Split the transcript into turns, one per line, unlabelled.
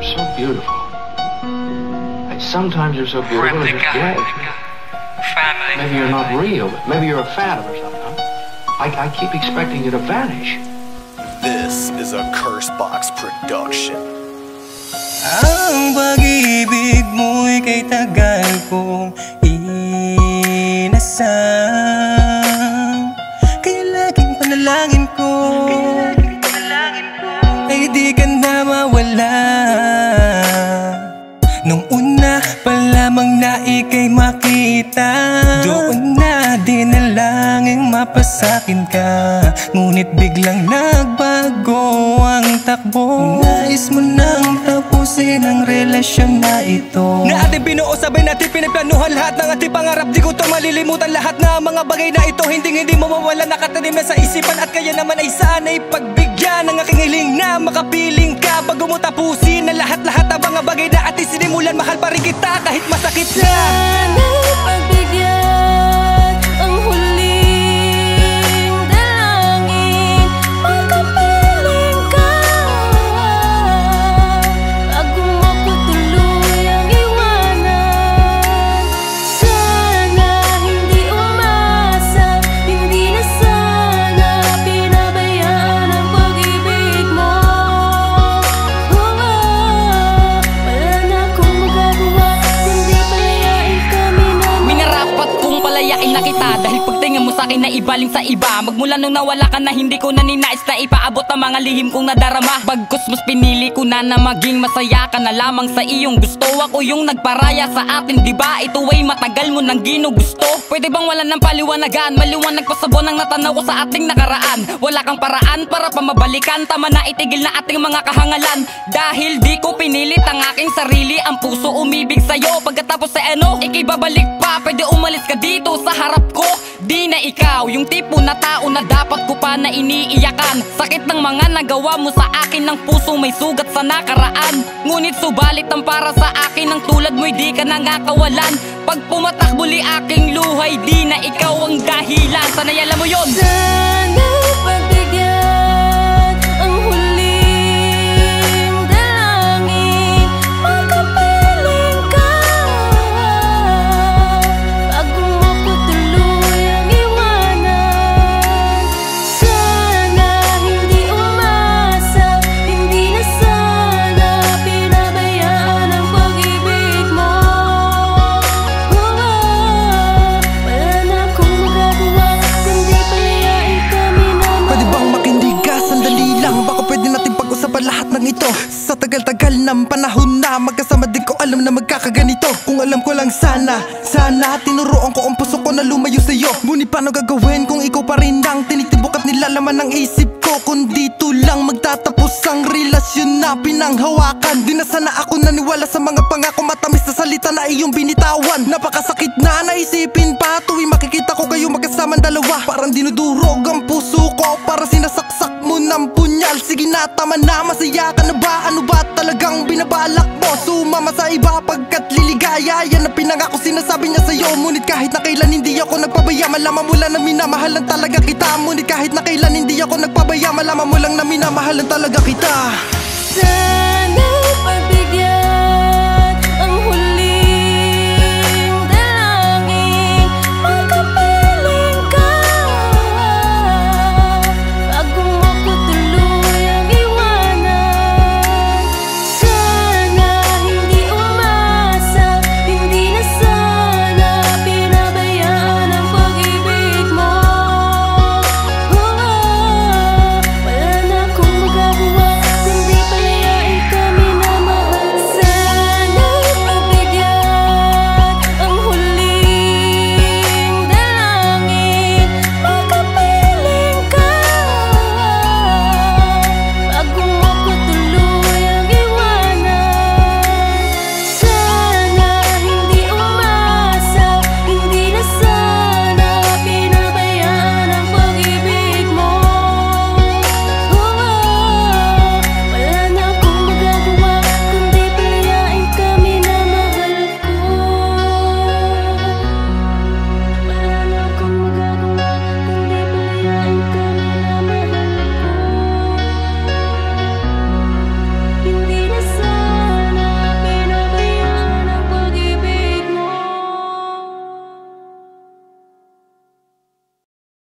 so beautiful. And sometimes you're so beautiful it's gay. Maybe you're not real. Maybe you're a phantom or something. I keep expecting you to vanish.
This is a Cursebox production.
Ang pag-ibig mo'y kay tagal kong inasam, kaya laging panalangin ko ay di ka na mawala. Nung una pa lamang na ika'y makita, doon na dinalangin mapasakin ka. Ngunit biglang nagbago ang takbo. Nais mo nang tapusin ang relasyon na ito, na ating binuo, sabay natin pinaplanuhan lahat ng ating pangarap. Di ko to malilimutan lahat na mga bagay na ito. Hindi mo mawala, nakatanim na sa isipan. At kaya naman ay sana'y pagbigyan ng aking hiling na makapiling ka bago mo tapusin na lahat-lahat ang mga bagay na ating sinimulan. Mahal pa rin kita kahit masakit na.
Sana'y pagbigyan ang huling dalangin, makapiling ka bago mo tuluyang iwanan. Sana hindi umasa, hindi na sana pinabayaan ang pag-ibig mo. Wala na akong magagawa, kundi palayain kami na
minarapat kong palayain na kita dahil pagtingin mo sa'kin na ibaling sa iba. Magmula nung nawala ka na hindi ko na ninais na ipaabot ang mga lihim kong nadarama. Bagkus mas pinili ko na maging masaya ka na lamang sa iyong gusto. Ako yung nagparaya sa atin, diba? Ito ay matagal mo nang ginugusto. Pwede bang wala ng paliwanagan? Maliwanag pa sa buwan ang natanaw ko sa ating nakaraan. Wala kang paraan para pa mabalikan. Tama na, itigil na ating mga kahangalan. Dahil di ko pinilit ang aking sarili, ang puso umibig sa'yo. Pagkatapos sa ika'y babalik pa. Pwede umalis ka dito sa harap ko. Di na ikaw yung tipo na tao na dapat ko pa na iniiyakan. Sakit ng mga nagawa mo sa akin, ng puso may sugat sa nakaraan. Ngunit subalit ang para sa akin, ang tulad mo'y di ka nangakawalan. Pag pumatak muli aking luhay, di na ikaw ang dahilan. Sana'y alam mo yun.
sana'y pagbigyan ang huling dalangin, makapiling ka bago mo tuluyang iwanan. Sana hindi umasa, hindi na sana pinabayaan ang pag-ibig mo. Wala na akong magagawa, kundi palayain kami na
Pwede bang makinig ka? Sandali lang, baka pwede natin pag-usapan lahat ng ito. Sa tagal-tagal ng panahon na magkasama din ko alam na magkakaganito. Kung alam ko lang sana tinuruan ko ang puso ko na lumayo sa'yo. Ngunit paano gagawin kung ikaw pa rin ang tinitibok at nilalaman ng isip ko? Kung dito lang magtatapos ang relasyon na pinanghawakan. Di na sana ako naniwala sa mga pangako, matamis na salita na iyong binitawan. Napakasakit na naisipin pa tuwing makikita ko kayo magkasamang dalawa. Parang dinudurog ang puso ko, para sinasaksak mo ng punyal. Sige na, tama na, masaya ka na ba? Ano ba talagang binabalak mo? Sumama sa iba pagkat liligaya, yan ang pinangako sinasabi niya sa'yo. Ngunit kahit na kailan hindi ako nagpabaya, malaman mo lang na minamahal lang talaga kita. Ngunit kahit na kailan hindi ako nagpabaya, malaman mo lang na minamahal lang talaga kita.